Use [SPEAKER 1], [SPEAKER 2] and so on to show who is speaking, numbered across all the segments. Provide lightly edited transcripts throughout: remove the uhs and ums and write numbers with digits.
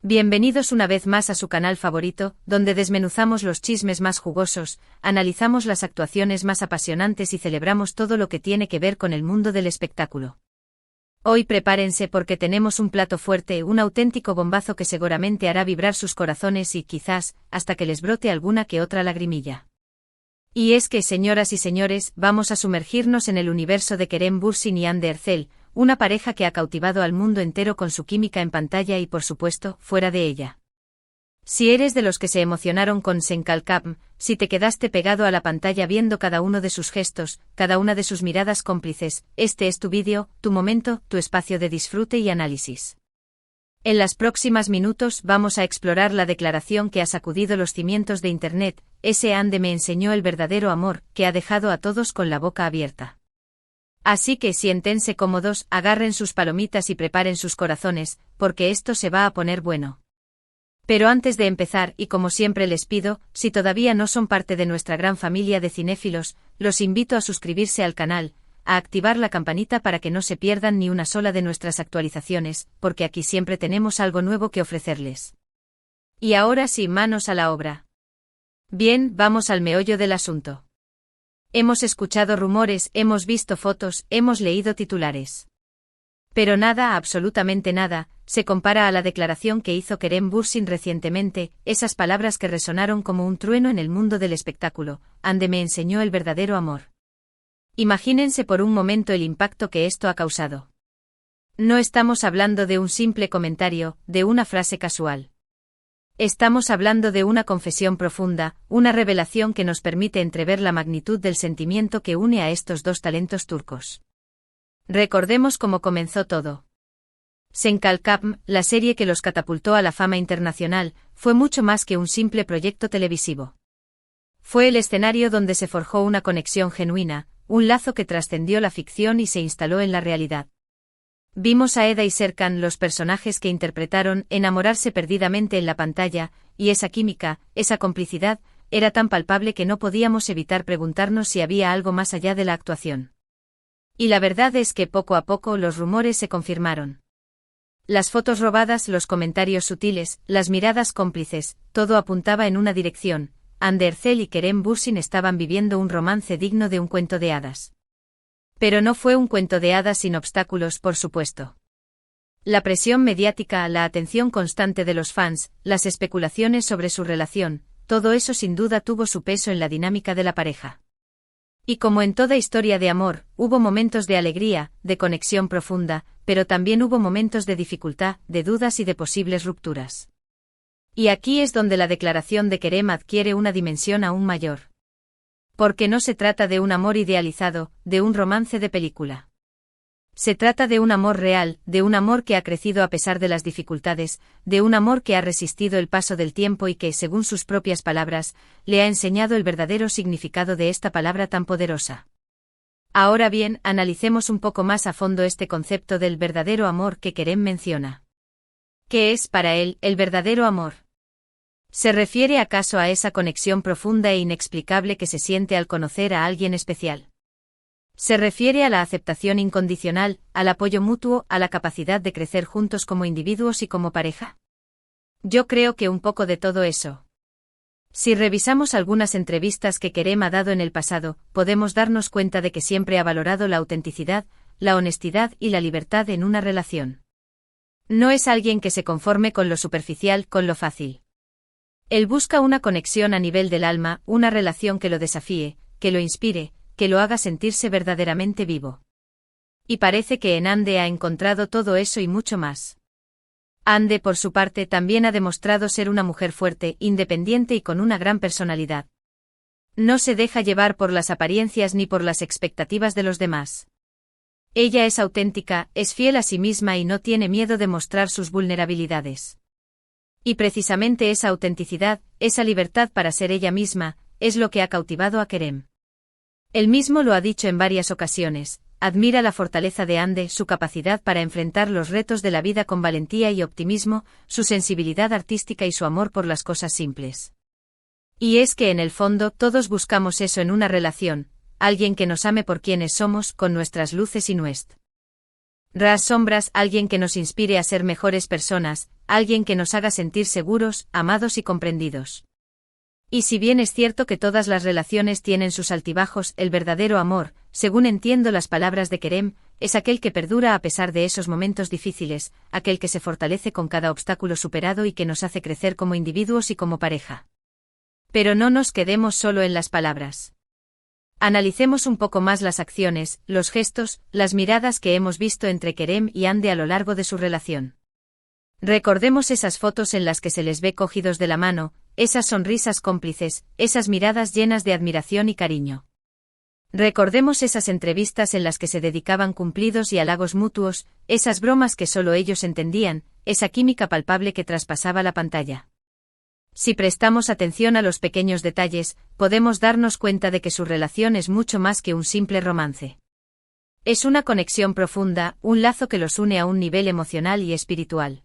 [SPEAKER 1] Bienvenidos una vez más a su canal favorito, donde desmenuzamos los chismes más jugosos, analizamos las actuaciones más apasionantes y celebramos todo lo que tiene que ver con el mundo del espectáculo. Hoy prepárense porque tenemos un plato fuerte, un auténtico bombazo que seguramente hará vibrar sus corazones y quizás, hasta que les brote alguna que otra lagrimilla. Y es que, señoras y señores, vamos a sumergirnos en el universo de Kerem Bürsin y Hande Erçel, una pareja que ha cautivado al mundo entero con su química en pantalla y por supuesto, fuera de ella. Si eres de los que se emocionaron con Sen Kalkam, si te quedaste pegado a la pantalla viendo cada uno de sus gestos, cada una de sus miradas cómplices, este es tu vídeo, tu momento, tu espacio de disfrute y análisis. En los próximos minutos vamos a explorar la declaración que ha sacudido los cimientos de Internet, ese Hande me enseñó el verdadero amor, que ha dejado a todos con la boca abierta. Así que siéntense cómodos, agarren sus palomitas y preparen sus corazones, porque esto se va a poner bueno. Pero antes de empezar, y como siempre les pido, si todavía no son parte de nuestra gran familia de cinéfilos, los invito a suscribirse al canal, a activar la campanita para que no se pierdan ni una sola de nuestras actualizaciones, porque aquí siempre tenemos algo nuevo que ofrecerles. Y ahora sí, manos a la obra. Bien, vamos al meollo del asunto. Hemos escuchado rumores, hemos visto fotos, hemos leído titulares. Pero nada, absolutamente nada, se compara a la declaración que hizo Kerem Bürsin recientemente, esas palabras que resonaron como un trueno en el mundo del espectáculo, Hande me enseñó el verdadero amor. Imagínense por un momento el impacto que esto ha causado. No estamos hablando de un simple comentario, de una frase casual. Estamos hablando de una confesión profunda, una revelación que nos permite entrever la magnitud del sentimiento que une a estos dos talentos turcos. Recordemos cómo comenzó todo. Sen Kalkam, la serie que los catapultó a la fama internacional, fue mucho más que un simple proyecto televisivo. Fue el escenario donde se forjó una conexión genuina, un lazo que trascendió la ficción y se instaló en la realidad. Vimos a Eda y Serkan, los personajes que interpretaron, enamorarse perdidamente en la pantalla, y esa química, esa complicidad, era tan palpable que no podíamos evitar preguntarnos si había algo más allá de la actuación. Y la verdad es que poco a poco los rumores se confirmaron. Las fotos robadas, los comentarios sutiles, las miradas cómplices, todo apuntaba en una dirección: Hande Erçel y Kerem Bürsin estaban viviendo un romance digno de un cuento de hadas. Pero no fue un cuento de hadas sin obstáculos, por supuesto. La presión mediática, la atención constante de los fans, las especulaciones sobre su relación, todo eso sin duda tuvo su peso en la dinámica de la pareja. Y como en toda historia de amor, hubo momentos de alegría, de conexión profunda, pero también hubo momentos de dificultad, de dudas y de posibles rupturas. Y aquí es donde la declaración de Kerem adquiere una dimensión aún mayor. Porque no se trata de un amor idealizado, de un romance de película. Se trata de un amor real, de un amor que ha crecido a pesar de las dificultades, de un amor que ha resistido el paso del tiempo y que, según sus propias palabras, le ha enseñado el verdadero significado de esta palabra tan poderosa. Ahora bien, analicemos un poco más a fondo este concepto del verdadero amor que Kerem menciona. ¿Qué es para él el verdadero amor? ¿Se refiere acaso a esa conexión profunda e inexplicable que se siente al conocer a alguien especial? ¿Se refiere a la aceptación incondicional, al apoyo mutuo, a la capacidad de crecer juntos como individuos y como pareja? Yo creo que un poco de todo eso. Si revisamos algunas entrevistas que Kerem ha dado en el pasado, podemos darnos cuenta de que siempre ha valorado la autenticidad, la honestidad y la libertad en una relación. No es alguien que se conforme con lo superficial, con lo fácil. Él busca una conexión a nivel del alma, una relación que lo desafíe, que lo inspire, que lo haga sentirse verdaderamente vivo. Y parece que en Hande ha encontrado todo eso y mucho más. Hande, por su parte, también ha demostrado ser una mujer fuerte, independiente y con una gran personalidad. No se deja llevar por las apariencias ni por las expectativas de los demás. Ella es auténtica, es fiel a sí misma y no tiene miedo de mostrar sus vulnerabilidades. Y precisamente esa autenticidad, esa libertad para ser ella misma, es lo que ha cautivado a Kerem. Él mismo lo ha dicho en varias ocasiones, admira la fortaleza de Hande, su capacidad para enfrentar los retos de la vida con valentía y optimismo, su sensibilidad artística y su amor por las cosas simples. Y es que en el fondo todos buscamos eso en una relación, alguien que nos ame por quienes somos, con nuestras luces y nuestras sombras, alguien que nos inspire a ser mejores personas, alguien que nos haga sentir seguros, amados y comprendidos. Y si bien es cierto que todas las relaciones tienen sus altibajos, el verdadero amor, según entiendo las palabras de Kerem, es aquel que perdura a pesar de esos momentos difíciles, aquel que se fortalece con cada obstáculo superado y que nos hace crecer como individuos y como pareja. Pero no nos quedemos solo en las palabras. Analicemos un poco más las acciones, los gestos, las miradas que hemos visto entre Kerem y Hande a lo largo de su relación. Recordemos esas fotos en las que se les ve cogidos de la mano, esas sonrisas cómplices, esas miradas llenas de admiración y cariño. Recordemos esas entrevistas en las que se dedicaban cumplidos y halagos mutuos, esas bromas que solo ellos entendían, esa química palpable que traspasaba la pantalla. Si prestamos atención a los pequeños detalles, podemos darnos cuenta de que su relación es mucho más que un simple romance. Es una conexión profunda, un lazo que los une a un nivel emocional y espiritual.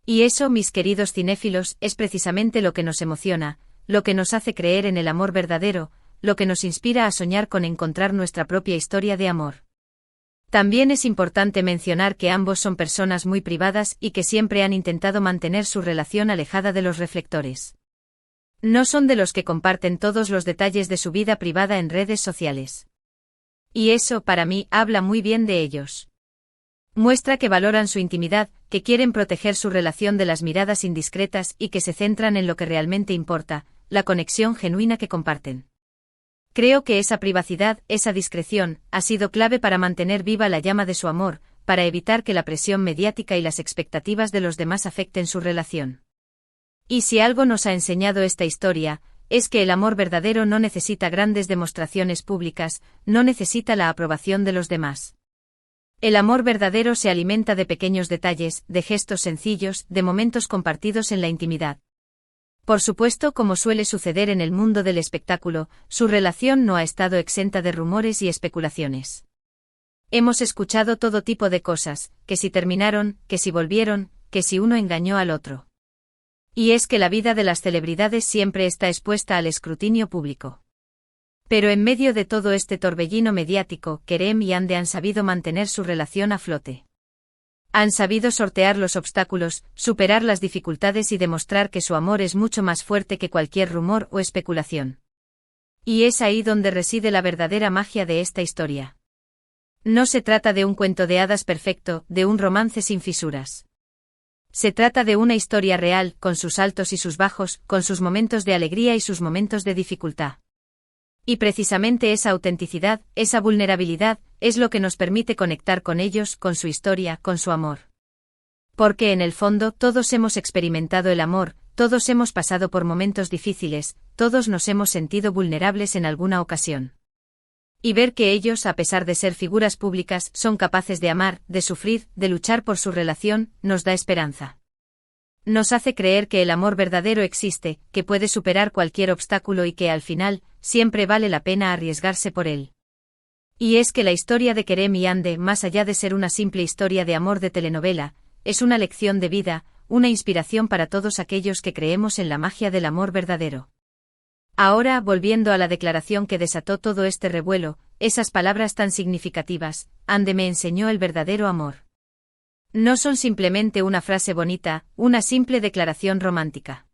[SPEAKER 1] Y eso, mis queridos cinéfilos, es precisamente lo que nos emociona, lo que nos hace creer en el amor verdadero, lo que nos inspira a soñar con encontrar nuestra propia historia de amor. También es importante mencionar que ambos son personas muy privadas y que siempre han intentado mantener su relación alejada de los reflectores. No son de los que comparten todos los detalles de su vida privada en redes sociales. Y eso, para mí, habla muy bien de ellos. Muestra que valoran su intimidad, que quieren proteger su relación de las miradas indiscretas y que se centran en lo que realmente importa, la conexión genuina que comparten. Creo que esa privacidad, esa discreción, ha sido clave para mantener viva la llama de su amor, para evitar que la presión mediática y las expectativas de los demás afecten su relación. Y si algo nos ha enseñado esta historia, es que el amor verdadero no necesita grandes demostraciones públicas, no necesita la aprobación de los demás. El amor verdadero se alimenta de pequeños detalles, de gestos sencillos, de momentos compartidos en la intimidad. Por supuesto, como suele suceder en el mundo del espectáculo, su relación no ha estado exenta de rumores y especulaciones. Hemos escuchado todo tipo de cosas, que si terminaron, que si volvieron, que si uno engañó al otro. Y es que la vida de las celebridades siempre está expuesta al escrutinio público. Pero en medio de todo este torbellino mediático, Kerem y Hande han sabido mantener su relación a flote. Han sabido sortear los obstáculos, superar las dificultades y demostrar que su amor es mucho más fuerte que cualquier rumor o especulación. Y es ahí donde reside la verdadera magia de esta historia. No se trata de un cuento de hadas perfecto, de un romance sin fisuras. Se trata de una historia real, con sus altos y sus bajos, con sus momentos de alegría y sus momentos de dificultad. Y precisamente esa autenticidad, esa vulnerabilidad, es lo que nos permite conectar con ellos, con su historia, con su amor. Porque en el fondo todos hemos experimentado el amor, todos hemos pasado por momentos difíciles, todos nos hemos sentido vulnerables en alguna ocasión. Y ver que ellos, a pesar de ser figuras públicas, son capaces de amar, de sufrir, de luchar por su relación, nos da esperanza. Nos hace creer que el amor verdadero existe, que puede superar cualquier obstáculo y que al final, siempre vale la pena arriesgarse por él. Y es que la historia de Kerem y Hande, más allá de ser una simple historia de amor de telenovela, es una lección de vida, una inspiración para todos aquellos que creemos en la magia del amor verdadero. Ahora, volviendo a la declaración que desató todo este revuelo, esas palabras tan significativas, Hande me enseñó el verdadero amor. No son simplemente una frase bonita, una simple declaración romántica.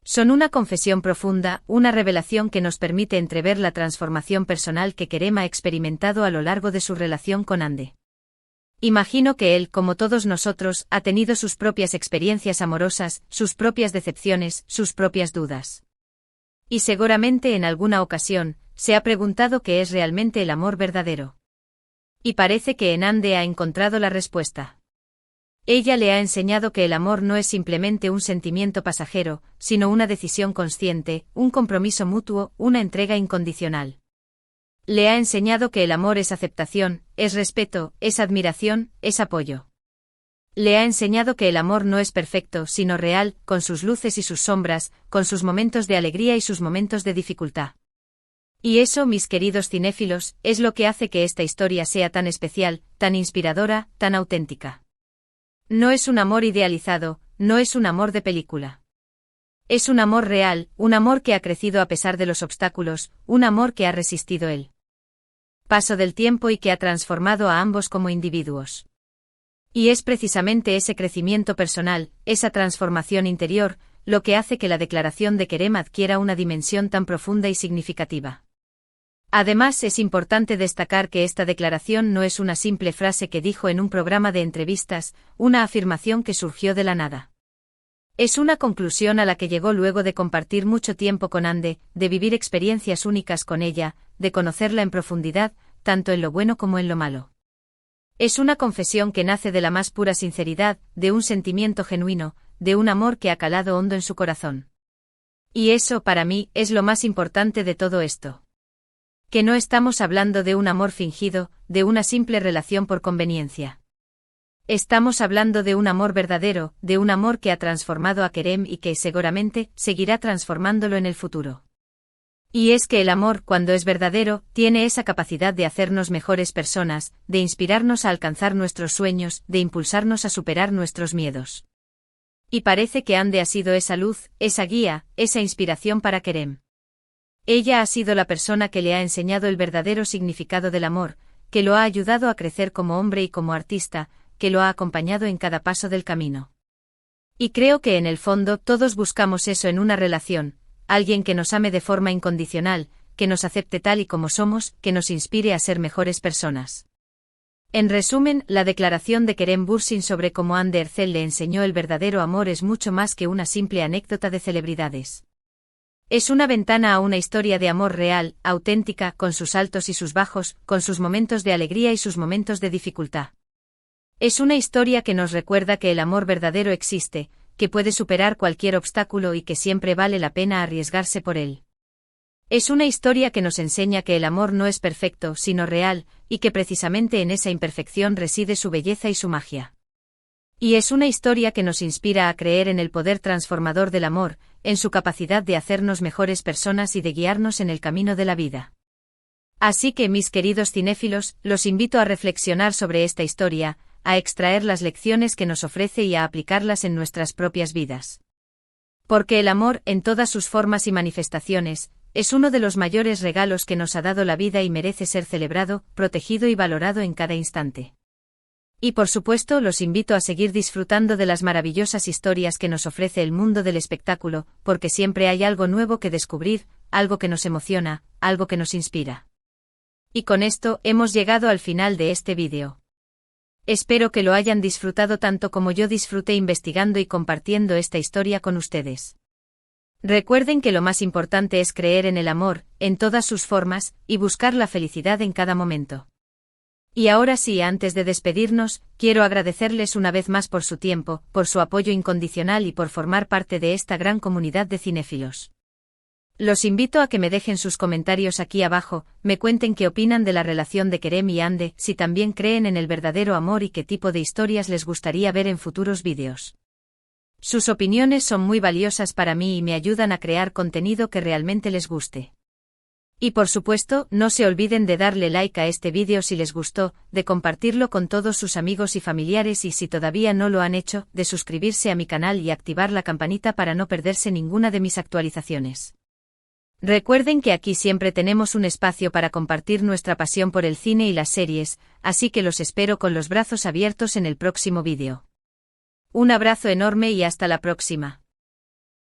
[SPEAKER 1] Son una confesión profunda, una revelación que nos permite entrever la transformación personal que Kerem ha experimentado a lo largo de su relación con Hande. Imagino que él, como todos nosotros, ha tenido sus propias experiencias amorosas, sus propias decepciones, sus propias dudas. Y seguramente en alguna ocasión, se ha preguntado qué es realmente el amor verdadero. Y parece que en Hande ha encontrado la respuesta. Ella le ha enseñado que el amor no es simplemente un sentimiento pasajero, sino una decisión consciente, un compromiso mutuo, una entrega incondicional. Le ha enseñado que el amor es aceptación, es respeto, es admiración, es apoyo. Le ha enseñado que el amor no es perfecto, sino real, con sus luces y sus sombras, con sus momentos de alegría y sus momentos de dificultad. Y eso, mis queridos cinéfilos, es lo que hace que esta historia sea tan especial, tan inspiradora, tan auténtica. No es un amor idealizado, no es un amor de película. Es un amor real, un amor que ha crecido a pesar de los obstáculos, un amor que ha resistido el paso del tiempo y que ha transformado a ambos como individuos. Y es precisamente ese crecimiento personal, esa transformación interior, lo que hace que la declaración de Kerem adquiera una dimensión tan profunda y significativa. Además, es importante destacar que esta declaración no es una simple frase que dijo en un programa de entrevistas, una afirmación que surgió de la nada. Es una conclusión a la que llegó luego de compartir mucho tiempo con Hande, de vivir experiencias únicas con ella, de conocerla en profundidad, tanto en lo bueno como en lo malo. Es una confesión que nace de la más pura sinceridad, de un sentimiento genuino, de un amor que ha calado hondo en su corazón. Y eso, para mí, es lo más importante de todo esto. Que no estamos hablando de un amor fingido, de una simple relación por conveniencia. Estamos hablando de un amor verdadero, de un amor que ha transformado a Kerem y que, seguramente, seguirá transformándolo en el futuro. Y es que el amor, cuando es verdadero, tiene esa capacidad de hacernos mejores personas, de inspirarnos a alcanzar nuestros sueños, de impulsarnos a superar nuestros miedos. Y parece que Hande ha sido esa luz, esa guía, esa inspiración para Kerem. Ella ha sido la persona que le ha enseñado el verdadero significado del amor, que lo ha ayudado a crecer como hombre y como artista, que lo ha acompañado en cada paso del camino. Y creo que en el fondo todos buscamos eso en una relación, alguien que nos ame de forma incondicional, que nos acepte tal y como somos, que nos inspire a ser mejores personas. En resumen, la declaración de Kerem Bürsin sobre cómo Hande Erçel le enseñó el verdadero amor es mucho más que una simple anécdota de celebridades. Es una ventana a una historia de amor real, auténtica, con sus altos y sus bajos, con sus momentos de alegría y sus momentos de dificultad. Es una historia que nos recuerda que el amor verdadero existe, que puede superar cualquier obstáculo y que siempre vale la pena arriesgarse por él. Es una historia que nos enseña que el amor no es perfecto, sino real, y que precisamente en esa imperfección reside su belleza y su magia. Y es una historia que nos inspira a creer en el poder transformador del amor, en su capacidad de hacernos mejores personas y de guiarnos en el camino de la vida. Así que, mis queridos cinéfilos, los invito a reflexionar sobre esta historia, a extraer las lecciones que nos ofrece y a aplicarlas en nuestras propias vidas. Porque el amor, en todas sus formas y manifestaciones, es uno de los mayores regalos que nos ha dado la vida y merece ser celebrado, protegido y valorado en cada instante. Y por supuesto, los invito a seguir disfrutando de las maravillosas historias que nos ofrece el mundo del espectáculo, porque siempre hay algo nuevo que descubrir, algo que nos emociona, algo que nos inspira. Y con esto, hemos llegado al final de este vídeo. Espero que lo hayan disfrutado tanto como yo disfruté investigando y compartiendo esta historia con ustedes. Recuerden que lo más importante es creer en el amor, en todas sus formas, y buscar la felicidad en cada momento. Y ahora sí, antes de despedirnos, quiero agradecerles una vez más por su tiempo, por su apoyo incondicional y por formar parte de esta gran comunidad de cinéfilos. Los invito a que me dejen sus comentarios aquí abajo, me cuenten qué opinan de la relación de Kerem y Hande, si también creen en el verdadero amor y qué tipo de historias les gustaría ver en futuros vídeos. Sus opiniones son muy valiosas para mí y me ayudan a crear contenido que realmente les guste. Y por supuesto, no se olviden de darle like a este vídeo si les gustó, de compartirlo con todos sus amigos y familiares y si todavía no lo han hecho, de suscribirse a mi canal y activar la campanita para no perderse ninguna de mis actualizaciones. Recuerden que aquí siempre tenemos un espacio para compartir nuestra pasión por el cine y las series, así que los espero con los brazos abiertos en el próximo vídeo. Un abrazo enorme y hasta la próxima.